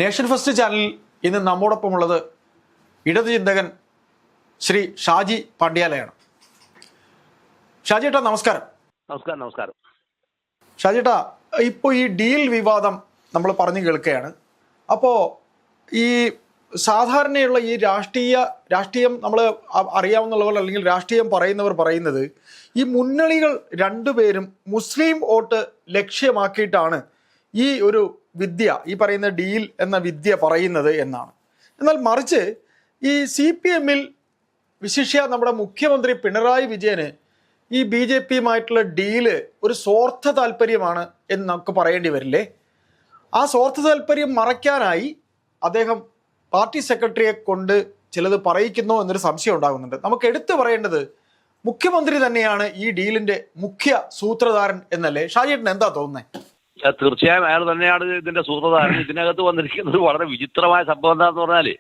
Nation first ചാനലിൽ ഇന്ന് നമ്മോടൊപ്പമുള്ളത് ഇടത് ചിന്തകൻ ശ്രീ ഷാജി പാണ്ഡ്യാലയാണ്. ഷാജിയേട്ടാ നമസ്കാരം. നമസ്കാരം. ഷാജിയേട്ടാ, ഇപ്പോൾ ഈ ഡീൽ വിവാദം നമ്മൾ പറഞ്ഞു കേൾക്കുകയാണ്. അപ്പോൾ ഈ സാധാരണയുള്ള ഈ രാഷ്ട്രീയം നമ്മൾ അറിയാവുന്ന പോലെ, അല്ലെങ്കിൽ രാഷ്ട്രീയം പറയുന്നവർ പറയുന്നത് ഈ മുന്നണികൾ രണ്ടുപേരും മുസ്ലിം വോട്ട് ലക്ഷ്യമാക്കിയിട്ടാണ് ഈ ഒരു വിദ്യ, ഈ പറയുന്ന ഡീൽ എന്ന വിദ്യ പറയുന്നത് എന്നാണ്. എന്നാൽ മറിച്ച് ഈ CPM-ൽ വിശിഷ്യ നമ്മുടെ മുഖ്യമന്ത്രി പിണറായി വിജയന് ഈ BJP-യുമായിട്ടുള്ള ഡീല് ഒരു സ്വാർത്ഥ താല്പര്യമാണ് എന്ന് നമുക്ക് പറയേണ്ടി വരില്ലേ? ആ സ്വാർത്ഥ താല്പര്യം മറയ്ക്കാനായി അദ്ദേഹം പാർട്ടി സെക്രട്ടറിയെ കൊണ്ട് ചിലത് പറയിക്കുന്നോ എന്നൊരു സംശയം ഉണ്ടാകുന്നുണ്ട്. നമുക്ക് എടുത്തു പറയേണ്ടത് മുഖ്യമന്ത്രി തന്നെയാണ് ഈ ഡീലിന്റെ മുഖ്യ സൂത്രധാരൻ എന്നല്ലേ? ഷാജിയേട്ടന് എന്താ തോന്നുന്നത്? തീർച്ചയായും അയാൾ തന്നെയാണ് ഇതിന്റെ സൂത്രധാരൻ. ഇതിനകത്ത് വന്നിരിക്കുന്നത് വളരെ വിചിത്രമായ സംഭവം എന്താണെന്ന് പറഞ്ഞാല്,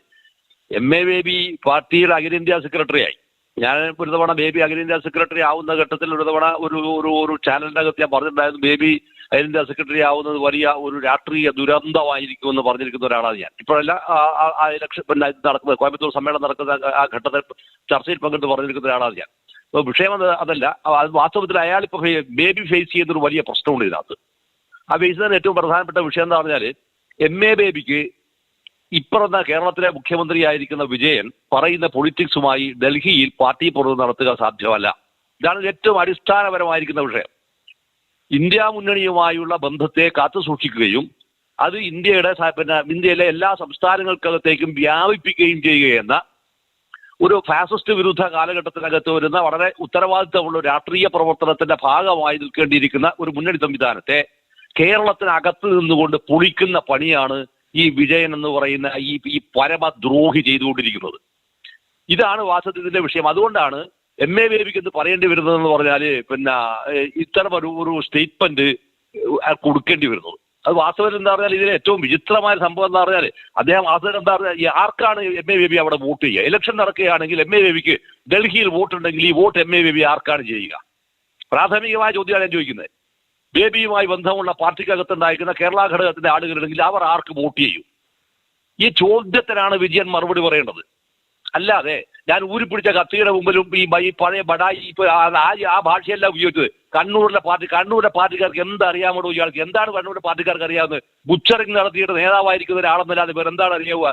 MA ബേബി പാർട്ടിയുടെ അഖിലേന്ത്യാ സെക്രട്ടറിയായി. ഞാൻ ഒരു തവണ ബേബി അഖിലേന്ത്യാ സെക്രട്ടറി ആവുന്ന ഘട്ടത്തിൽ ഒരു തവണ ഒരു ചാനലിന്റെ അകത്ത് ഞാൻ പറഞ്ഞിട്ടുണ്ടായിരുന്നു, ബേബി അഖിലേന്ത്യാ സെക്രട്ടറി ആവുന്നത് വലിയ ഒരു രാഷ്ട്രീയ ദുരന്തമായിരിക്കുമെന്ന് പറഞ്ഞിരിക്കുന്ന ഒരാളാണ് ഞാൻ. ഇപ്പോഴല്ല, ആ ഇലക്ഷൻ പിന്നെ നടക്കുന്നത് കോയമ്പത്തൂർ സമ്മേളനം നടക്കുന്ന ആ ഘട്ടത്തിൽ ചർച്ചയിൽ പങ്കെടുത്ത് പറഞ്ഞിരിക്കുന്ന ഒരാളാണ് ഞാൻ. അപ്പോൾ വിഷയം അതല്ല, അത് വാസ്തവത്തിൽ അയാൾ ഇപ്പോൾ ബേബി ഫേസ് ചെയ്യുന്നൊരു വലിയ പ്രശ്നമുണ്ട് ഇതിനകത്ത്. ആ ഫേസ് ചെയ്യുന്ന ഏറ്റവും പ്രധാനപ്പെട്ട വിഷയം എന്താ പറഞ്ഞാൽ, MA ബേബിക്ക് ഇപ്പറന്ന കേരളത്തിലെ മുഖ്യമന്ത്രിയായിരിക്കുന്ന വിജയൻ പറയുന്ന പൊളിറ്റിക്സുമായി ഡൽഹിയിൽ പാർട്ടി പ്രവർത്തനം നടത്തുക സാധ്യമല്ല. ഇതാണ് ഏറ്റവും അടിസ്ഥാനപരമായിരിക്കുന്ന വിഷയം. ഇന്ത്യ മുന്നണിയുമായുള്ള ബന്ധത്തെ കാത്തു സൂക്ഷിക്കുകയും അത് ഇന്ത്യയിലെ എല്ലാ സംസ്ഥാനങ്ങൾക്കകത്തേക്കും വ്യാപിപ്പിക്കുകയും ചെയ്യുകയെന്ന ഒരു ഫാസിസ്റ്റ് വിരുദ്ധ കാലഘട്ടത്തിനകത്ത് വരുന്ന വളരെ ഉത്തരവാദിത്തമുള്ള രാഷ്ട്രീയ പ്രവർത്തനത്തിന്റെ ഭാഗമായി നിൽക്കേണ്ടിയിരിക്കുന്ന ഒരു മുന്നണി സംവിധാനത്തെ കേരളത്തിനകത്ത് നിന്നുകൊണ്ട് പൊളിക്കുന്ന പണിയാണ് ഈ വിജയൻ എന്ന് പറയുന്ന ഈ പരമദ്രോഹി ചെയ്തുകൊണ്ടിരിക്കുന്നത്. ഇതാണ് വാസ്തവത്തിന്റെ വിഷയം. അതുകൊണ്ടാണ് MA ബേബിക്ക് എന്ന് പറയേണ്ടി വരുന്നതെന്ന് പറഞ്ഞാൽ ഇത്തരം ഒരു സ്റ്റേറ്റ്മെന്റ് കൊടുക്കേണ്ടി വരുന്നത്. അത് വാസ്തവത്തിൽ എന്താ പറഞ്ഞാൽ, ഇതിലെ ഏറ്റവും വിചിത്രമായ സംഭവം എന്താ പറഞ്ഞാൽ, അദ്ദേഹം വാസ്തവത്തിൽ എന്താ പറഞ്ഞാൽ, ആർക്കാണ് MA ബേബി അവിടെ വോട്ട് ചെയ്യുക? ഇലക്ഷൻ നടക്കുകയാണെങ്കിൽ MA ബേബിക്ക് ഡൽഹിയിൽ വോട്ട് ഉണ്ടെങ്കിൽ ഈ വോട്ട് MA ബേബി ആർക്കാണ് ചെയ്യുക? പ്രാഥമികമായ ചോദ്യമാണ് ഞാൻ ചോദിക്കുന്നത്. ബേബിയുമായി ബന്ധമുള്ള പാർട്ടിക്കകത്തുണ്ടായിരിക്കുന്ന കേരള ഘടകത്തിന്റെ ആളുകളുണ്ടെങ്കിൽ അവർ ആർക്ക് വോട്ട് ചെയ്യും? ഈ ചോദ്യത്തിനാണ് വിജയൻ മറുപടി പറയേണ്ടത്. അല്ലാതെ ഞാൻ ഊരിപ്പിടിച്ച കത്തിയുടെ മുമ്പിലും ഈ പഴയ ബഡായി ആ ഭാഷയല്ല ഉപയോഗിച്ചത്. കണ്ണൂരിലെ പാർട്ടിക്കാർക്ക് എന്തറിയാമോ? ഇയാൾക്ക് എന്താണ് കണ്ണൂരിലെ പാർട്ടിക്കാർക്ക് അറിയാവുന്നത്? ബുച്ചറിങ് നടത്തിയിട്ട് നേതാവായിരിക്കുന്ന ഒരാളെന്നല്ലാതെ വേറെ എന്താണ് അറിയാവുക?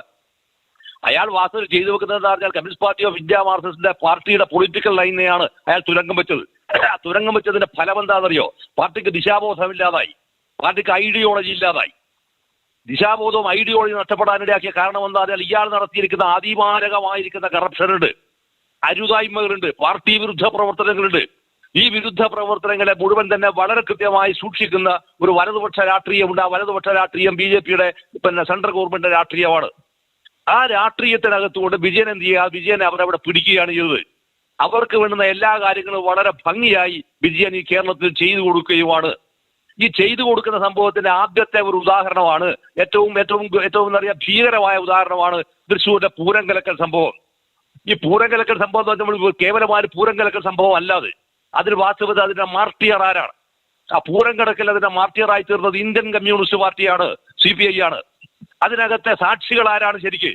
അയാൾ വാസ്തവത്തിൽ ചെയ്തു വെക്കുന്നത് എന്താ പറഞ്ഞാൽ, കമ്മ്യൂണിസ്റ്റ് പാർട്ടി ഓഫ് ഇന്ത്യ മാർക്സിസ്റ്റിന്റെ പാർട്ടിയുടെ പൊളിറ്റിക്കൽ ലൈനെയാണ് അയാൾ തുരങ്കം വെച്ചത്. തുരങ്കം വെച്ചതിന്റെ ഫലം എന്താണെന്നറിയോ? പാർട്ടിക്ക് ദിശാബോധമില്ലാതായി, പാർട്ടിക്ക് ഐഡിയോളജി ഇല്ലാതായി. ദിശാബോധവും ഐഡിയോളജി നഷ്ടപ്പെടാനിടയാക്കിയ കാരണം എന്താ പറഞ്ഞാൽ, ഇയാൾ നടത്തിയിരിക്കുന്ന അതിമാരകമായിരിക്കുന്ന കറപ്ഷനുണ്ട്, അരുതായ്മകളുണ്ട്, പാർട്ടി വിരുദ്ധ പ്രവർത്തനങ്ങളുണ്ട്. ഈ വിരുദ്ധ പ്രവർത്തനങ്ങളെ മുഴുവൻ തന്നെ വളരെ കൃത്യമായി സൂക്ഷിക്കുന്ന ഒരു വലതുപക്ഷ രാഷ്ട്രീയമുണ്ട്. ആ വലതുപക്ഷ രാഷ്ട്രീയം BJP-യുടെ സെൻട്രൽ ഗവൺമെന്റ് രാഷ്ട്രീയമാണ്. ആ രാഷ്ട്രീയത്തിനകത്തുകൊണ്ട് വിജയൻ എന്ത് ചെയ്യുക? വിജയനെ അവരവിടെ പിടിക്കുകയാണ് ചെയ്തത്. അവർക്ക് വേണ്ടുന്ന എല്ലാ കാര്യങ്ങളും വളരെ ഭംഗിയായി വിജയൻ ഈ കേരളത്തിൽ ചെയ്തു കൊടുക്കുകയുമാണ്. ഈ ചെയ്തു കൊടുക്കുന്ന സംഭവത്തിന്റെ ആദ്യത്തെ ഒരു ഉദാഹരണമാണ്, ഏറ്റവും എന്താ പറയുക, ഭീകരമായ ഉദാഹരണമാണ് തൃശ്ശൂരിന്റെ പൂരം കലക്കൽ സംഭവം. ഈ പൂരം കലക്കൽ സംഭവം എന്ന് പറഞ്ഞാൽ നമ്മൾ കേവലമായ പൂരം കലക്കൽ സംഭവം അല്ലാതെ അതിന് വാസ്തവത്തിൽ അതിന്റെ മാർട്ടിയർ ആരാണ്? ആ പൂരം കലക്കൽ അതിന്റെ മാർട്ടിയറായി തീർന്നത് ഇന്ത്യൻ കമ്മ്യൂണിസ്റ്റ് പാർട്ടിയാണ്, CPI ആണ്. അതിനകത്തെ സാക്ഷികൾ ആരാണ് ശരിക്ക്?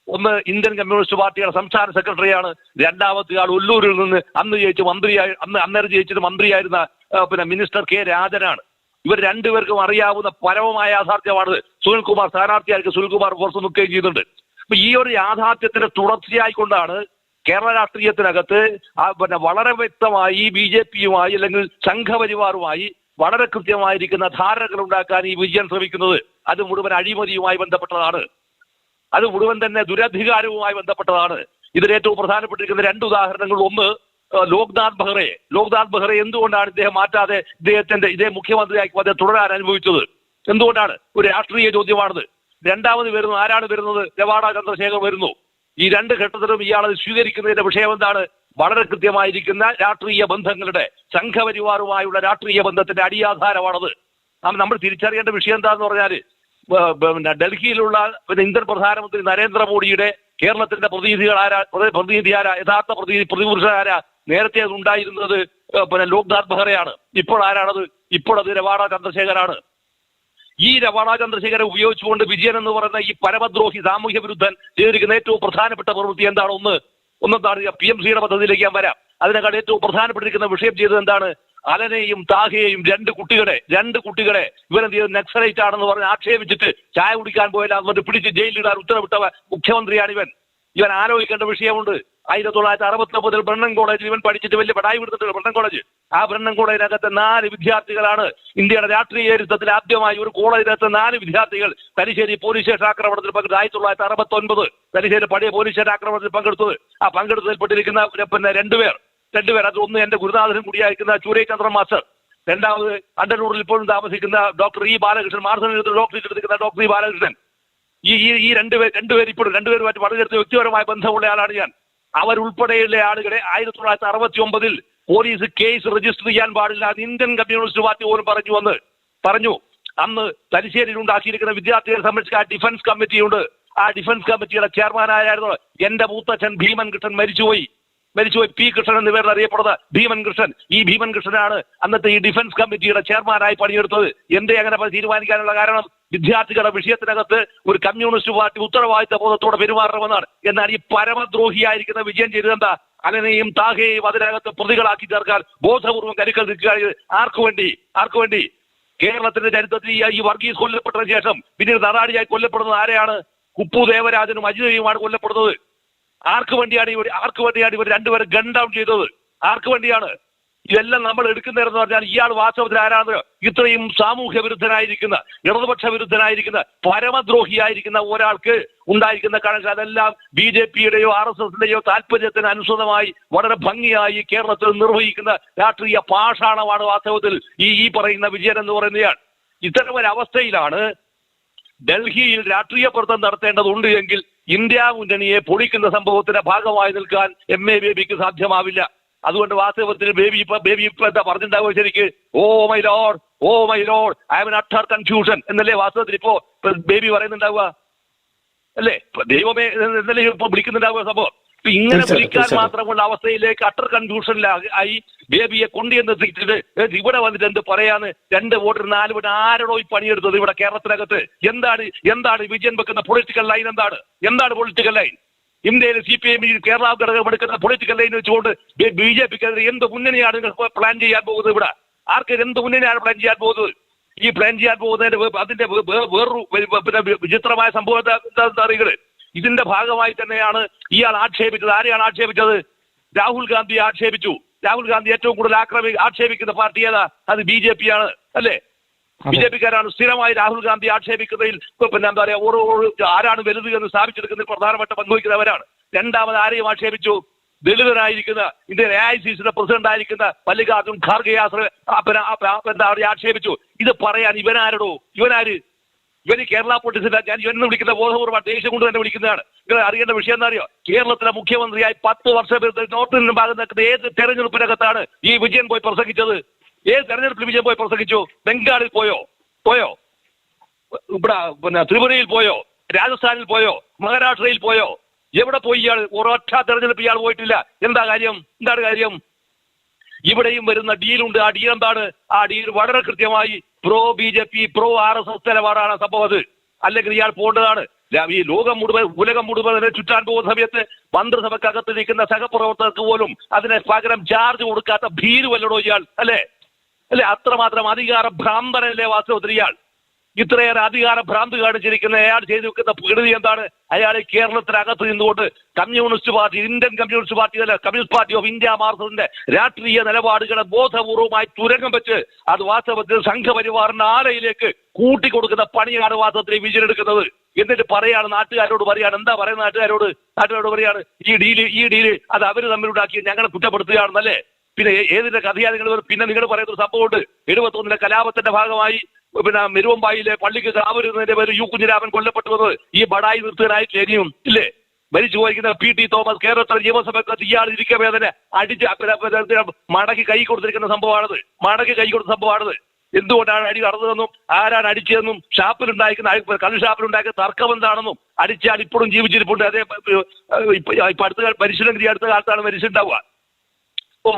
ഒന്ന് ഇന്ത്യൻ കമ്മ്യൂണിസ്റ്റ് പാർട്ടിയുടെ സംസ്ഥാന സെക്രട്ടറിയാണ്. രണ്ടാമത്തെ ആൾ ഒല്ലൂരിൽ നിന്ന് അന്നേരം ജയിച്ചിട്ട് മന്ത്രിയായിരുന്ന മിനിസ്റ്റർ K രാജനാണ്. ഇവർ രണ്ടുപേർക്കും അറിയാവുന്ന പരമമായ യാഥാർത്ഥ്യമാണ്. സുനിൽകുമാർ സ്ഥാനാർത്ഥിയായിരിക്കും, സുനിൽകുമാർ പുറത്തു നിൽക്കുകയും ചെയ്യുന്നുണ്ട്. അപ്പൊ ഈ ഒരു യാഥാർത്ഥ്യത്തിന്റെ തുടർച്ചയായിക്കൊണ്ടാണ് കേരള രാഷ്ട്രീയത്തിനകത്ത് വളരെ വ്യക്തമായി BJP-യുമായി അല്ലെങ്കിൽ സംഘപരിവാറുമായി വളരെ കൃത്യമായിരിക്കുന്ന ധാരണകൾ ഉണ്ടാക്കാൻ ഈ വിജയൻ ശ്രമിക്കുന്നത്. അത് മുഴുവൻ അഴിമതിയുമായി ബന്ധപ്പെട്ടതാണ്, അത് മുഴുവൻ തന്നെ ദുരധികാരവുമായി ബന്ധപ്പെട്ടതാണ്. ഇതിൽ ഏറ്റവും പ്രധാനപ്പെട്ടിരിക്കുന്ന രണ്ട് ഉദാഹരണങ്ങൾ. ഒന്ന്, ലോക്നാഥ് ബെഹ്റ എന്തുകൊണ്ടാണ് ഇദ്ദേഹം മാറ്റാതെ ഇതേ മുഖ്യമന്ത്രിയാക്കി അദ്ദേഹം തുടരാൻ അനുഭവിച്ചത്? എന്തുകൊണ്ടാണ്? ഒരു രാഷ്ട്രീയ ചോദ്യമാണത്. രണ്ടാമത് ആരാണ് വരുന്നത്? രവാഡ ചന്ദ്രശേഖർ വരുന്നു. ഈ രണ്ട് ഘട്ടത്തിലും ഇയാളത് സ്വീകരിക്കുന്നതിന്റെ വിഷയം എന്താണ്? വളരെ കൃത്യമായിരിക്കുന്ന രാഷ്ട്രീയ ബന്ധങ്ങളുടെ, സംഘപരിവാറുമായുള്ള രാഷ്ട്രീയ ബന്ധത്തിന്റെ അടിയാധാരമാണത്. നമ്മൾ തിരിച്ചറിയേണ്ട വിഷയം എന്താണെന്ന് പറഞ്ഞാൽ, ഡൽഹിയിലുള്ള ഇന്ത്യൻ പ്രധാനമന്ത്രി നരേന്ദ്രമോദിയുടെ കേരളത്തിന്റെ പ്രതിനിധിയാരാ? യഥാർത്ഥ പ്രതിപുരുഷനാരാ? നേരത്തെ അത് ഉണ്ടായിരുന്നത് ലോക്നാഥ് ബെഹ്റയാണ്. ഇപ്പോൾ ആരാണത്? ഇപ്പോൾ അത് രവാഡ ചന്ദ്രശേഖരാണ്. ഈ രവാണ ചന്ദ്രശേഖരനെ ഉപയോഗിച്ചുകൊണ്ട് വിജയൻ എന്ന് പറയുന്ന ഈ പരമദ്രോഹി സാമൂഹ്യ വിരുദ്ധൻ ചെയ്തിരിക്കുന്ന ഏറ്റവും പ്രധാനപ്പെട്ട പ്രവൃത്തി എന്താണ്? ഒന്നെന്താണ് PMCയുടെ പദ്ധതിയിലേക്ക് ഞാൻ വരാം. അതിനേക്കാൾ ഏറ്റവും പ്രധാനപ്പെട്ടിരിക്കുന്ന വിഷയം ചെയ്തത് എന്താണ്? അലനെയും താഹയെയും രണ്ട് കുട്ടികളെ ഇവരെന്ത് ചെയ്ത് നക്സലൈറ്റ് ആണെന്ന് പറഞ്ഞ് ആക്ഷേപിച്ചിട്ട് ചായ കുടിക്കാൻ പോയാൽ അതുകൊണ്ട് പിടിച്ച് ജയിലിലിടാൻ ഉത്തരവിട്ട മുഖ്യമന്ത്രിയാണ് ഇവൻ ആലോചിക്കേണ്ട വിഷയമുണ്ട്. 1969 ബ്രണ്ണൻ കോളേജിൽ ഇവൻ പഠിച്ചിട്ട് വലിയ പടായി വിടുത്തിട്ടുണ്ട്. ബ്രണ്ണൻ കോളേജ്, ആ ബ്രണ്ണൻ കോളേജിനകത്തെ 4 വിദ്യാർത്ഥികളാണ് ഇന്ത്യയുടെ രാഷ്ട്രീയ ചരിത്രത്തിൽ ആദ്യമായി ഒരു കോളേജിനകത്ത് 4 വിദ്യാർത്ഥികൾ തലശ്ശേരി പോലീസ് സ്റ്റേഷൻ ആക്രമണത്തിൽ പങ്കെടുത്തു. 1969 തലശ്ശേരി പഴയ പോലീസ് സ്റ്റേഷൻ ആക്രമണത്തിൽ പങ്കെടുത്തതിൽപ്പെട്ടിരിക്കുന്ന പിന്നെ രണ്ടുപേർ. അത് ഒന്ന് എന്റെ ഗുരുനാഥനും കൂടിയായിരിക്കുന്ന ചൂരൈചന്ദ്രൻ മാസ്റ്റർ, രണ്ടാമത് അണ്ടനൂരിൽ ഇപ്പോഴും താമസിക്കുന്ന ഡോക്ടർ ഇ ബാലകൃഷ്ണൻ, മാർസണിൽ ഡോക്ടറേറ്റ് എടുക്കുന്ന ഡോക്ടർ ഇ ബാലകൃഷ്ണൻ. ഈ രണ്ടുപേരുമായിട്ട് വളരെ വ്യക്തിപരമായ ബന്ധമുള്ള ആളാണ് ഞാൻ. അവരുൾപ്പെടെയുള്ള ആളുകളെ 1969 പോലീസ് കേസ് രജിസ്റ്റർ ചെയ്യാൻ പാടില്ല ഇന്ത്യൻ കമ്മ്യൂണിസ്റ്റ് പാർട്ടി പോലും പറഞ്ഞു. അന്ന് തലശ്ശേരിയിൽ ഉണ്ടാക്കിയിരിക്കുന്ന വിദ്യാർത്ഥികളെ സംരക്ഷിക്കാൻ ഡിഫൻസ് കമ്മിറ്റിയുണ്ട്. ആ ഡിഫൻസ് കമ്മിറ്റിയുടെ ചെയർമാനായിരുന്നു എന്റെ മൂത്തച്ഛൻ ഭീമൻ കൃഷ്ണൻ, മരിച്ചുപോയി പി കൃഷ്ണൻ എന്ന പേരിൽ അറിയപ്പെടുന്ന ഭീമൻ കൃഷ്ണൻ. ഈ ഭീമൻ കൃഷ്ണനാണ് അന്നത്തെ ഈ ഡിഫൻസ് കമ്മിറ്റിയുടെ ചെയർമാനായി പണിയെടുത്തത്. എന്തേ അങ്ങനെ തീരുമാനിക്കാനുള്ള കാരണം? വിദ്യാർത്ഥികളുടെ വിഷയത്തിനകത്ത് ഒരു കമ്മ്യൂണിസ്റ്റ് പാർട്ടി ഉത്തരവാദിത്ത ബോധത്തോടെ പെരുമാറണമെന്നാണ്. എന്നാൽ ഈ പരമദ്രോഹിയായിരിക്കുന്ന വിജയൻ ചെയ്തതെന്താ? അലനെയും താഹയെയും അതിനകത്ത് പ്രതികളാക്കി ചേർക്കാൻ ബോധപൂർവ്വം കരുക്കൾ നിൽക്കുക. ആർക്കു വേണ്ടി? കേരളത്തിന്റെ ചരിത്രത്തിൽ ഈ വർഗീസ് കൊല്ലപ്പെട്ടതിന് ശേഷം പിന്നീട് നറാടിയായി കൊല്ലപ്പെടുന്നത് ആരെയാണ്? കുപ്പു ദേവരാജനും അജിതയുമാണ് കൊല്ലപ്പെടുന്നത്. ആർക്ക് വേണ്ടിയാണ് ഇവർ രണ്ടുപേരും ഗൺ ഡൗൺ ചെയ്തത്? ആർക്ക് വേണ്ടിയാണ്? ഇതെല്ലാം നമ്മൾ എടുക്കുന്നതെന്ന് പറഞ്ഞാൽ ഇയാൾ വാസ്തവത്തിൽ ആരാണ്? ഇത്രയും സാമൂഹ്യ വിരുദ്ധനായിരിക്കുന്ന, ഇടതുപക്ഷ വിരുദ്ധനായിരിക്കുന്ന, പരമദ്രോഹിയായിരിക്കുന്ന ഒരാൾക്ക് ഉണ്ടായിരിക്കുന്ന കണക്ക് അതെല്ലാം BJPയുടെയോ RSSന്റെയോ താല്പര്യത്തിന് അനുസൃതമായി വളരെ ഭംഗിയായി കേരളത്തിൽ നിർവഹിക്കുന്ന രാഷ്ട്രീയ പാഷാണമാണ് വാസ്തവത്തിൽ ഈ പറയുന്ന വിജയൻ എന്ന് പറയുന്നയാൾ. ഇത്തരമൊരവസ്ഥയിലാണ് ഡൽഹിയിൽ രാഷ്ട്രീയ പ്രവർത്തനം നടത്തേണ്ടതുണ്ട് എങ്കിൽ ഇന്ത്യ മുന്നണിയെ പൊളിക്കുന്ന സംഭവത്തിന്റെ ഭാഗമായി നിൽക്കാൻ MA ബേബിക്ക് സാധ്യമാവില്ല. അതുകൊണ്ട് വാസ്തവത്തിൽ ബേബി ഇപ്പൊ എന്താ പറഞ്ഞിട്ടുണ്ടാവുക? ശരിക്ക് oh my lord I am in utter confusion എന്നല്ലേ വാസ്തവത്തിൽ ഇപ്പോ ബേബി പറയുന്നുണ്ടാവുക അല്ലേ? ദൈവമേ എന്നല്ലേ ഇപ്പൊ വിളിക്കുന്നുണ്ടാവുക സംഭവം. ഇപ്പൊ ഇങ്ങനെ വിളിക്കാൻ മാത്രമുള്ള അവസ്ഥയിലേക്ക് അട്ടർ കൺഫ്യൂഷനിലായി ബേബിയെ കൊണ്ടുവന്നെത്തിച്ചിട്ട് ഇവിടെ വന്നിട്ട് എന്ത് പറയാന്ന്? 2 വോട്ട് 4 വോട്ട് ആരോടോ ഈ പണിയെടുത്തത് ഇവിടെ കേരളത്തിനകത്ത്? എന്താണ് വിജയൻ വെക്കുന്ന പൊളിറ്റിക്കൽ ലൈൻ? എന്താണ് പൊളിറ്റിക്കൽ ലൈൻ? ഇന്ത്യയിൽ CPIM കേരള ഘടകം എടുക്കുന്ന പൊളിറ്റിക്കൽ ലൈൻ വെച്ചുകൊണ്ട് BJPക്കെതിരെ എന്ത് മുന്നണിയാണ് പ്ലാൻ ചെയ്യാൻ പോകുന്നത്? ഇവിടെ ആർക്ക് എന്ത് മുന്നണിയാണ് പ്ലാൻ ചെയ്യാൻ പോകുന്നത്? ഈ പ്ലാൻ ചെയ്യാൻ പോകുന്നതിന്റെ അതിന്റെ വേറൊരു വിചിത്രമായ സംഭവം അറിയുന്നത്. ഇതിന്റെ ഭാഗമായി തന്നെയാണ് ഇയാൾ ആക്ഷേപിച്ചത്. ആരെയാണ് ആക്ഷേപിച്ചത്? രാഹുൽ ഗാന്ധി ആക്ഷേപിച്ചു. രാഹുൽ ഗാന്ധി ഏറ്റവും കൂടുതൽ ആക്ഷേപിക്കുന്ന പാർട്ടി ഏതാ? അത് BJPയാണ് അല്ലേ? BJPക്കാരാണ് സ്ഥിരമായി രാഹുൽ ഗാന്ധി ആക്ഷേപിക്കുന്നതിൽ പിന്നെ എന്താ പറയാ ഓരോ ആരാണ് വലുത് എന്ന് സ്ഥാപിച്ചെടുക്കുന്നതിൽ പ്രധാനപ്പെട്ട പങ്കുവയ്ക്കുന്നവരാണ്. രണ്ടാമത് ആരെയും ആക്ഷേപിച്ചു? ദളിതനായിരിക്കുന്ന ഇന്ത്യൻ AICCയുടെ പ്രസിഡന്റ് ആയിരിക്കുന്ന മല്ലികാർജുൻ ഖാർഗെ എന്താ ആക്ഷേപിച്ചു. ഇത് പറയാൻ ഇവനാര്? ഇവന് കേരള പൊളിറ്റിക്സിന്റെ ഞാൻ ഇവനെ വിളിക്കുന്ന ബോധപൂർവ്വം ദേഷ്യം കൊണ്ട് തന്നെ വിളിക്കുന്നതാണ്. നിങ്ങൾ അറിയേണ്ട വിഷയം എന്താ അറിയോ? കേരളത്തിലെ മുഖ്യമന്ത്രിയായി 10 വർഷം നോർത്ത് ഇന്ത്യൻ ഭാഗത്ത് നിൽക്കുന്ന ഏത് തെരഞ്ഞെടുപ്പിനകത്താണ് ഈ വിജയൻ പോയി പ്രസംഗിച്ചത്? ഏത് തെരഞ്ഞെടുപ്പിൽ വിജയൻ പോയി പ്രസംഗിച്ചു? ബംഗാളിൽ പോയോ? ഇവിടെ പിന്നെ ത്രിപുരയിൽ പോയോ? രാജസ്ഥാനിൽ പോയോ? മഹാരാഷ്ട്രയിൽ പോയോ? എവിടെ പോയി ഇയാൾ? ഒരൊറ്റ തെരഞ്ഞെടുപ്പ് ഇയാൾ പോയിട്ടില്ല. എന്താണ് കാര്യം? ഇവിടെയും വരുന്ന ഡീലുണ്ട്. ആ ഡീൽ എന്താണ്? ആ ഡീൽ വളരെ കൃത്യമായി പ്രോ BJP പ്രോ RSS നിലപാടാണ് സംഭവം. അല്ലെങ്കിൽ ഇയാൾ പോകേണ്ടതാണ്. ഈ ഉലകം മുഴുവൻ ചുറ്റാൻ പോകുന്ന സമയത്ത് മന്ത്രിസഭക്കകത്ത് നിൽക്കുന്ന സഹപ്രവർത്തകർക്ക് പോലും അതിന് പകരം ചാർജ് കൊടുക്കാത്ത ഭീരുവല്ലടോ ഇയാൾ അല്ലേ? അത്രമാത്രം അധികാര ഭ്രാന്തനല്ലേ വാസ്തവത്തിൽ ഇയാൾ? ഇത്രയേറെ അധികാര ഭ്രാന്ത് കാണിച്ചിരിക്കുന്ന അയാൾ ചെയ്തു വെക്കുന്ന പ്രകൃതി എന്താണ്? അയാൾ കേരളത്തിനകത്ത് നിന്നുകൊണ്ട് communist party, Indian communist party അല്ല, കമ്മ്യൂണിസ്റ്റ് പാർട്ടി ഓഫ് ഇന്ത്യ മാർക്സിന്റെ രാഷ്ട്രീയ നിലപാടുകളെ ബോധപൂർവമായി തുരങ്കം വെച്ച് അത് വാസ്തവത്തിൽ സംഘപരിവാറിന്റെ ആലയിലേക്ക് കൂട്ടിക്കൊടുക്കുന്ന പണിയാണ് വാസ്തവത്തിൽ വിജയെടുക്കുന്നത്. എന്നിട്ട് പറയാണ്, നാട്ടുകാരോട് പറയാണ്. എന്താ പറയുന്നത്? നാട്ടുകാരോട് പറയാണ് ഈ ഡീല് അത് അവര് തമ്മിലുണ്ടാക്കി ഞങ്ങളെ കുറ്റപ്പെടുത്തുകയാണെന്നല്ലേ? പിന്നെ ഏതിന്റെ കഥയാണ് നിങ്ങൾ? പിന്നെ നിങ്ങൾ പറയുന്ന സംഭവമുണ്ട്. 71 കലാപത്തിന്റെ ഭാഗമായി പിന്നെ മെരുവമ്പായിലെ പള്ളിക്ക് കാവരുന്നതിന്റെ പേര് U കുഞ്ഞിരാമൻ കൊല്ലപ്പെട്ടുവന്നത് ഈ ബടായി നിർത്തുവാനായി ശരിയും ഇല്ലേ? മരിച്ചു പോയിരിക്കുന്ന PT തോമസ് കേരളത്തിലെ നിയമസഭയ്ക്ക് ഇയാൾ ഇരിക്കവേ തന്നെ അടിച്ച് മടക്കി കൈ കൊടുത്തിരിക്കുന്ന സംഭവമാണത്. എന്തുകൊണ്ടാണ് അടി നടന്നതെന്നും ആരാണ് അടിച്ചതെന്നും കള്ള് ഷാപ്പിലുണ്ടാക്കുന്ന തർക്കം എന്താണെന്നും അടിച്ചാൽ ഇപ്പോഴും ജീവിച്ചിരിപ്പുണ്ട്. അതേ ഇപ്പൊ അടുത്ത മരിച്ചില്ലെങ്കിൽ അടുത്ത കാലത്താണ് മരിച്ചിട്ടുണ്ടാവുക.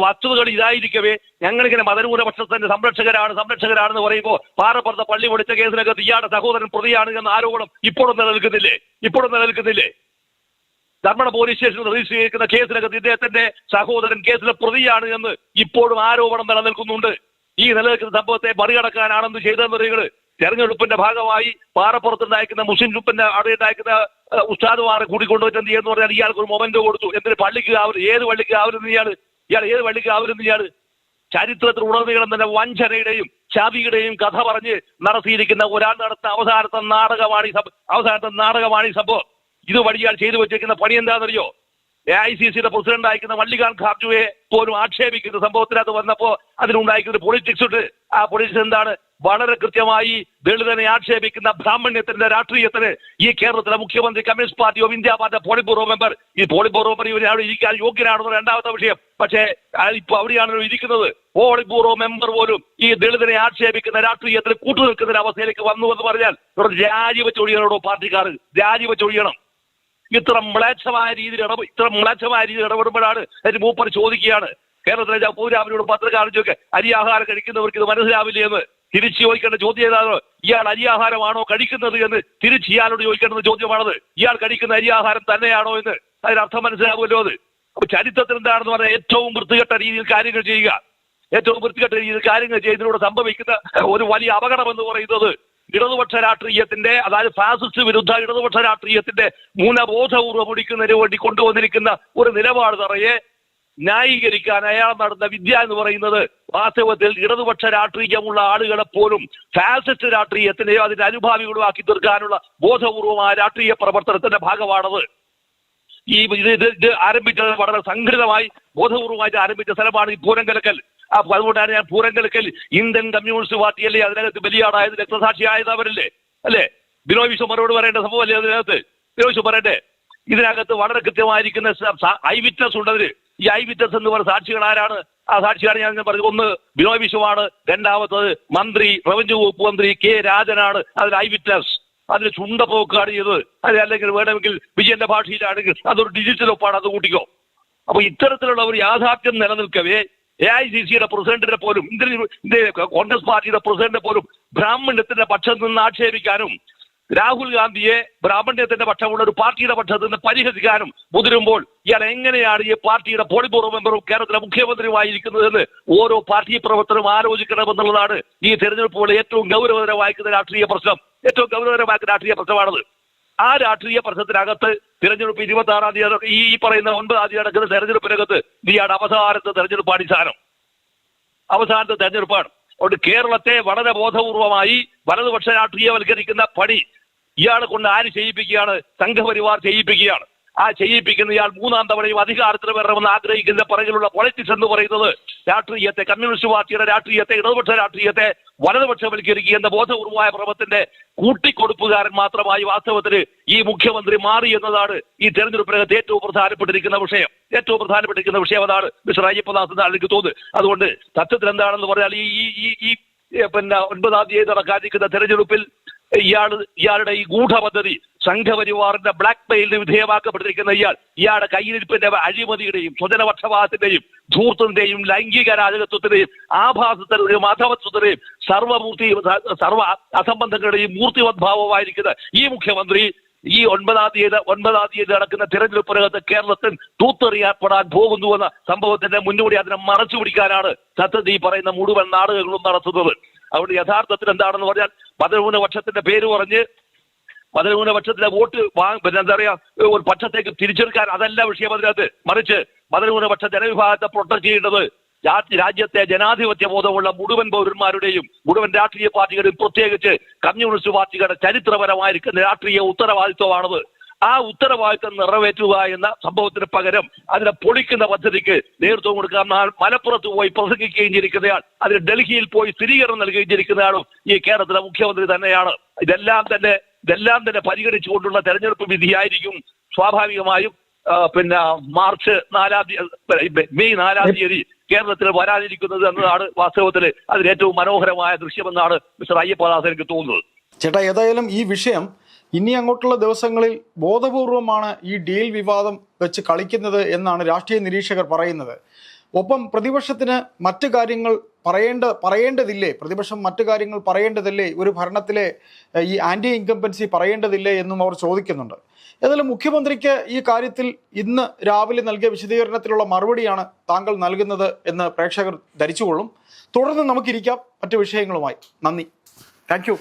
വസ്തുതകൾ ഇതായിരിക്കവേ ഞങ്ങളിങ്ങനെ മതന്യൂനപക്ഷത്തിന്റെ സംരക്ഷകരാണെന്ന് പറയുമ്പോൾ പാറപ്പുറത്തെ പള്ളി പൊളിച്ച കേസിനകത്ത് ഇയാളുടെ സഹോദരൻ പ്രതിയാണ് എന്ന ആരോപണം ഇപ്പോഴും നിലനിൽക്കുന്നില്ലേ? ധർമ്മട പോലീസ് സ്റ്റേഷനിൽ രജിസ്റ്റർ ചെയ്തിരിക്കുന്ന കേസിനകത്ത് ഇദ്ദേഹത്തിന്റെ സഹോദരൻ കേസിലെ പ്രതിയാണ് എന്ന് ഇപ്പോഴും ആരോപണം നിലനിൽക്കുന്നുണ്ട്. ഈ നിലനിൽക്കുന്ന സംഭവത്തെ മറികടക്കാനാണെന്ന് ചെയ്തെന്ന് പറയുന്നത് തെരഞ്ഞെടുപ്പിന്റെ ഭാഗമായി പാറപ്പുറത്തുണ്ടായിരിക്കുന്ന മുസ്ലിം ഗ്രൂപ്പിന്റെ അവിടെ ഉണ്ടായിരിക്കുന്ന ഉസ്താദുമാരെ കൂട്ടിക്കൊണ്ടുപോയിട്ട് എന്ത് ചെയ്യുന്നു പറഞ്ഞാൽ ഇയാൾക്ക് ഒരു മൊമെന്റോ കൊടുത്തു. എന്തിന് പള്ളിക്ക് ഏത് പള്ളിക്ക് ആവരുന്ന് ഇയാൾ ചരിത്രത്തിൽ ഉടനീളം തന്നെ വഞ്ചനയുടെയും ചാവിയുടെയും കഥ പറഞ്ഞ് നടത്തിയിരിക്കുന്ന ഒരാൾ നടത്തുന്ന അവസാനത്തെ നാടകമാണ് ഈ സംഭവം. ഇതുവഴി ഇയാൾ ചെയ്തു വെച്ചിരിക്കുന്ന പണി എന്താണെന്നറിയോ? AICCയുടെ പ്രസിഡന്റ് അയക്കുന്ന മല്ലികാർജുൻ ഖാർഗെയെ പോലും ആക്ഷേപിക്കുന്ന സംഭവത്തിനകത്ത് വന്നപ്പോൾ അതിനുണ്ടായിരിക്കുന്ന പൊളിറ്റിക്സ് ഉണ്ട്. ആ പൊളിറ്റിക്സ് എന്താണ്? വളരെ കൃത്യമായി ദളിതനെ ആക്ഷേപിക്കുന്ന ബ്രാഹ്മണ്യത്തിന്റെ രാഷ്ട്രീയത്തിന് ഈ കേരളത്തിലെ മുഖ്യമന്ത്രി communist party of India party politburo member ഇവരവിടെ ഇരിക്കാൻ യോഗ്യനാണെന്ന് രണ്ടാമത്തെ വിഷയം. പക്ഷേ ഇപ്പൊ അവിടെയാണല്ലോ ഇരിക്കുന്നത്. പോളിറ്റ് ബ്യൂറോ മെമ്പർ പോലും ഈ ദളിതനെ ആക്ഷേപിക്കുന്ന രാഷ്ട്രീയത്തിന് കൂട്ടുനിൽക്കുന്ന അവസ്ഥയിലേക്ക് വന്നു എന്ന് പറഞ്ഞാൽ രാജിവെച്ചൊഴിയണോ പാർട്ടിക്കാർ? രാജിവെച്ചൊഴിയണം. ഇത്ര മ്ലേച്ഛമായ രീതിയിൽ ഇടപെടുമ്പോഴാണ് അതിന് മൂപ്പർ ചോദിക്കുകയാണ് കേരളത്തിലെ പൗരാവരോട് പത്രക്കാരൻ ചോദിക്കുക, അരിയാഹാരം കഴിക്കുന്നവർക്ക് ഇത് മനസ്സിലാവില്ലേ എന്ന്. തിരിച്ചു ചോദിക്കേണ്ട ചോദ്യം ഏതാണോ? ഇയാൾ അരിയാഹാരമാണോ കഴിക്കുന്നത് എന്ന് തിരിച്ച് ഇയാളോട് ചോദിക്കേണ്ട ചോദ്യമാണത്. ഇയാൾ കഴിക്കുന്ന അരിയാഹാരം തന്നെയാണോ എന്ന് അതിനർത്ഥം മനസ്സിലാവുമല്ലോ. അത് അപ്പൊ ചരിത്രത്തിൽ എന്താണെന്ന് പറഞ്ഞാൽ ഏറ്റവും വൃത്തികെട്ട രീതിയിൽ കാര്യങ്ങൾ ചെയ്യുന്നതിലൂടെ സംഭവിക്കുന്ന ഒരു വലിയ അപകടം എന്ന് പറയുന്നത് ഇടതുപക്ഷ രാഷ്ട്രീയത്തിന്റെ, അതായത് ഫാസിസ്റ്റ് വിരുദ്ധ ഇടതുപക്ഷ രാഷ്ട്രീയത്തിന്റെ മൂലബോധപൂർവ്വം ഒടിക്കുന്നതിന് വേണ്ടി കൊണ്ടുവന്നിരിക്കുന്ന ഒരു നിലപാട് തറയെ ന്യായീകരിക്കാൻ അയാൾ നടന്ന വിദ്യ എന്ന് പറയുന്നത് വാസ്തവത്തിൽ ഇടതുപക്ഷ രാഷ്ട്രീയമുള്ള ആളുകളെ പോലും ഫാസിസ്റ്റ് രാഷ്ട്രീയത്തിനെയോ അതിന്റെ അനുഭാവികളും ആക്കി തീർക്കാനുള്ള ബോധപൂർവമായ രാഷ്ട്രീയ പ്രവർത്തനത്തിന്റെ ഭാഗമാണത്. ഇത് ആരംഭിച്ചത് വളരെ സംഘടിതമായി ബോധപൂർവമായിട്ട് ആരംഭിച്ച സ്ഥലമാണ് ഈ പൂരങ്കലക്കൽ. അതുകൊണ്ടാണ് ഞാൻ പൂരങ്കലക്കൽ ഇന്ത്യൻ കമ്മ്യൂണിസ്റ്റ് പാർട്ടിയല്ലേ അതിനകത്ത് ബലിയാടായത്, രക്തസാക്ഷിയായത് അവരല്ലേ? അല്ലേ? ബിനോയ് വിശ്വം മറുപടി പറയേണ്ട സംഭവമല്ലേ അതിനകത്ത്? ബിനോയ് വിശ്വം പറയട്ടെ. ഇതിനകത്ത് വളരെ കൃത്യമായിരിക്കുന്ന ഐ വിറ്റ്നസ് ഉണ്ടതിന്. ഈ ഐ വിറ്റ്നസ് എന്ന് പറയുന്ന സാക്ഷികൾ ആരാണ്? ആ സാക്ഷിയാണ് ഞാൻ പറഞ്ഞത്. ഒന്ന് ബിനോയ് വിശ്വമാണ്, രണ്ടാമത്തത് റവന്യൂ വകുപ്പ് മന്ത്രി കെ രാജനാണ് അതിൽ ഐ വിറ്റ്നസ്. അതിന് ചുണ്ടപ്പോക്കാണ് ചെയ്തത്. അല്ലെങ്കിൽ വേണമെങ്കിൽ വിജയന്റെ ഭാഷയിലാണെങ്കിൽ അതൊരു ഡിജിറ്റൽ ഒപ്പാണ്, അത് കൂട്ടിക്കോ. അപ്പൊ ഇത്തരത്തിലുള്ള ഒരു യാഥാർത്ഥ്യം നിലനിൽക്കവേ AICCയുടെ പ്രസിഡന്റിനെ പോലും ഇന്ത്യ കോൺഗ്രസ് പാർട്ടിയുടെ പ്രസിഡന്റിനെ പോലും ബ്രാഹ്മണ്യത്തിന്റെ പക്ഷത്ത് നിന്ന് ആക്ഷേപിക്കാനും രാഹുൽ ഗാന്ധിയെ ബ്രാഹ്മണ്യത്തിന്റെ പക്ഷമുള്ള ഒരു പാർട്ടിയുടെ പക്ഷത്ത് നിന്ന് പരിഹസിക്കാനും മുതിരുമ്പോൾ ഇയാൾ എങ്ങനെയാണ് ഈ പാർട്ടിയുടെ പോളിറ്റ് ബ്യൂറോ മെമ്പറും കേരളത്തിലെ മുഖ്യമന്ത്രിയുമായിരിക്കുന്നതെന്ന് ഓരോ പാർട്ടി പ്രവർത്തനം ആലോചിക്കണമെന്നുള്ളതാണ് ഈ തെരഞ്ഞെടുപ്പുകൾ ഏറ്റവും ഗൗരവതരമായിരിക്കുന്ന രാഷ്ട്രീയ പ്രശ്നമാണത്. ആ രാഷ്ട്രീയ പ്രശ്നത്തിനകത്ത് തിരഞ്ഞെടുപ്പ് 26-ാം തീയതി ഈ പറയുന്ന 9-ാം തീയതി നടക്കുന്ന തെരഞ്ഞെടുപ്പിനകത്ത് ഇയാളുടെ അവസാനത്തെ തെരഞ്ഞെടുപ്പാണ്. അതുകൊണ്ട് കേരളത്തെ വളരെ ബോധപൂർവമായി വലതുപക്ഷ രാഷ്ട്രീയവൽക്കരിക്കുന്ന പണി ഇയാളെ കൊണ്ട് ആര് ചെയ്യിപ്പിക്കുകയാണ്? സംഘപരിവാർ ചെയ്യിപ്പിക്കുകയാണ്. ആ ചെയ്യിപ്പിക്കുന്ന ഇയാൾ 3-ാം തവണയും അധികാരത്തിൽ വരണമെന്ന് ആഗ്രഹിക്കുന്ന പുറകിലുള്ള പൊളിറ്റിക്സ് എന്ന് പറയുന്നത് രാഷ്ട്രീയത്തെ, കമ്മ്യൂണിസ്റ്റ് പാർട്ടിയുടെ രാഷ്ട്രീയത്തെ, ഇടതുപക്ഷ രാഷ്ട്രീയത്തെ വലതുപക്ഷവൽക്കരിക്കുക എന്ന ബോധപൂർവമായ പ്രമത്തിന്റെ കൂട്ടിക്കൊടുപ്പുകാരൻ മാത്രമായി വാസ്തവത്തിൽ ഈ മുഖ്യമന്ത്രി മാറി എന്നതാണ് ഈ തെരഞ്ഞെടുപ്പിനകത്ത് ഏറ്റവും പ്രധാനപ്പെട്ടിരിക്കുന്ന വിഷയം. അതാണ് മിസ്റ്റർ അയ്യപ്പദാസ് എന്നാണ് എനിക്ക് തോന്നുന്നത്. അതുകൊണ്ട് സത്യത്തിൽ എന്താണെന്ന് പറഞ്ഞാൽ ഈ 9-ാം തീയതി നടക്കാതിരിക്കുന്ന തെരഞ്ഞെടുപ്പിൽ ഇയാളുടെ ഈ ഗൂഢപദ്ധതി, സംഘപരിവാറിന്റെ ബ്ലാക്ക് മെയിലിന് വിധേയമാക്കപ്പെട്ടിരിക്കുന്ന ഇയാളുടെ കയ്യിലിരിപ്പിന്റെ അഴിമതിയുടെയും സ്വജനപക്ഷപാതത്തിന്റെയും ധൂർത്തിന്റെയും ലൈംഗിക രാജകത്വത്തിന്റെയും ആഭാസത്തിന്റെയും അധമത്വത്തിന്റെയും സർവ അസംബന്ധങ്ങളുടെയും മൂർത്തിവദ്ഭാവമായിരിക്കുന്ന ഈ മുഖ്യമന്ത്രി ഈ 9-ാം തീയതി നടക്കുന്ന തിരഞ്ഞെടുപ്പിനകത്ത് കേരളത്തിൽ തൂത്തെറിയപ്പെടാൻ പോകുന്നുവെന്ന സംഭവത്തിന്റെ മുന്നോടി അതിനെ മറച്ചു പിടിക്കാനാണ് സത്യത്തിൽ ഈ പറയുന്ന മുഴുവൻ നാടകങ്ങളും നടത്തുന്നത്. അതുകൊണ്ട് യഥാർത്ഥത്തിൽ എന്താണെന്ന് പറഞ്ഞാൽ മതന്യൂനപക്ഷത്തിന്റെ പേര് പറഞ്ഞ് മതന്യൂനപക്ഷത്തിന്റെ വോട്ട് എന്താ പറയാ ഒരു പക്ഷത്തേക്ക് തിരിച്ചെടുക്കാൻ അതല്ല വിഷയം അതിനകത്ത്. മറിച്ച് മതന്യൂനപക്ഷ ജനവിഭാഗത്തെ പ്രൊട്ടക്ട് ചെയ്യേണ്ടത് രാജ്യത്തെ ജനാധിപത്യ ബോധമുള്ള മുഴുവൻ പൗരന്മാരുടെയും മുഴുവൻ രാഷ്ട്രീയ പാർട്ടികളുടെയും പ്രത്യേകിച്ച് കമ്മ്യൂണിസ്റ്റ് പാർട്ടികളുടെ ചരിത്രപരമായിരിക്കുന്ന രാഷ്ട്രീയ ഉത്തരവാദിത്വമാണത്. ആ ഉത്തരവാദിത്വം നിറവേറ്റുക എന്ന സംഭവത്തിന് പകരം അതിനെ പൊളിക്കുന്ന പദ്ധതിക്ക് നേതൃത്വം കൊടുക്കാൻ മലപ്പുറത്ത് പോയി പ്രസംഗിക്കുകയും ചെയ്തിരിക്കുന്നയാൾ, അതിന് ഡൽഹിയിൽ പോയി സ്ഥിരീകരണം നൽകുകയും ചെയ്തിരിക്കുന്നയാളും ഈ കേരളത്തിലെ മുഖ്യമന്ത്രി തന്നെയാണ്. ഇതെല്ലാം തന്നെ പരിഗണിച്ചുകൊണ്ടുള്ള തെരഞ്ഞെടുപ്പ് വിധിയായിരിക്കും സ്വാഭാവികമായും മെയ് 4-ാം തീയതി കേരളത്തിൽ വരാനിരിക്കുന്നത് എന്നതാണ് വാസ്തവത്തിൽ അതിന് ഏറ്റവും മനോഹരമായ ദൃശ്യമെന്നാണ് മിസ്റ്റർ അയ്യപ്പദാസ് എനിക്ക് തോന്നുന്നത്. ചേട്ടാ, ഏതായാലും ഈ വിഷയം ഇനി അങ്ങോട്ടുള്ള ദിവസങ്ങളിൽ ബോധപൂർവമാണ് ഈ ഡീൽ വിവാദം വെച്ച് കളിക്കുന്നത് എന്നാണ് രാഷ്ട്രീയ നിരീക്ഷകർ പറയുന്നത്. ഒപ്പം പ്രതിപക്ഷത്തിന് മറ്റു കാര്യങ്ങൾ പറയേണ്ടതില്ലേ, പ്രതിപക്ഷം മറ്റു കാര്യങ്ങൾ പറയേണ്ടതില്ലേ, ഒരു ഭരണത്തിലെ ഈ ആന്റി ഇൻകംബൻസി പറയേണ്ടതില്ലേ എന്നും അവർ ചോദിക്കുന്നുണ്ട്. ഏതായാലും മുഖ്യമന്ത്രിക്ക് ഈ കാര്യത്തിൽ ഇന്ന് രാവിലെ നൽകിയ വിശദീകരണത്തിലുള്ള മറുപടിയാണ് താങ്കൾ നൽകുന്നത് എന്ന് പ്രേക്ഷകർ ധരിച്ചുകൊള്ളും. തുടർന്ന് നമുക്കിരിക്കാം മറ്റു വിഷയങ്ങളുമായി. നന്ദി. Thank you.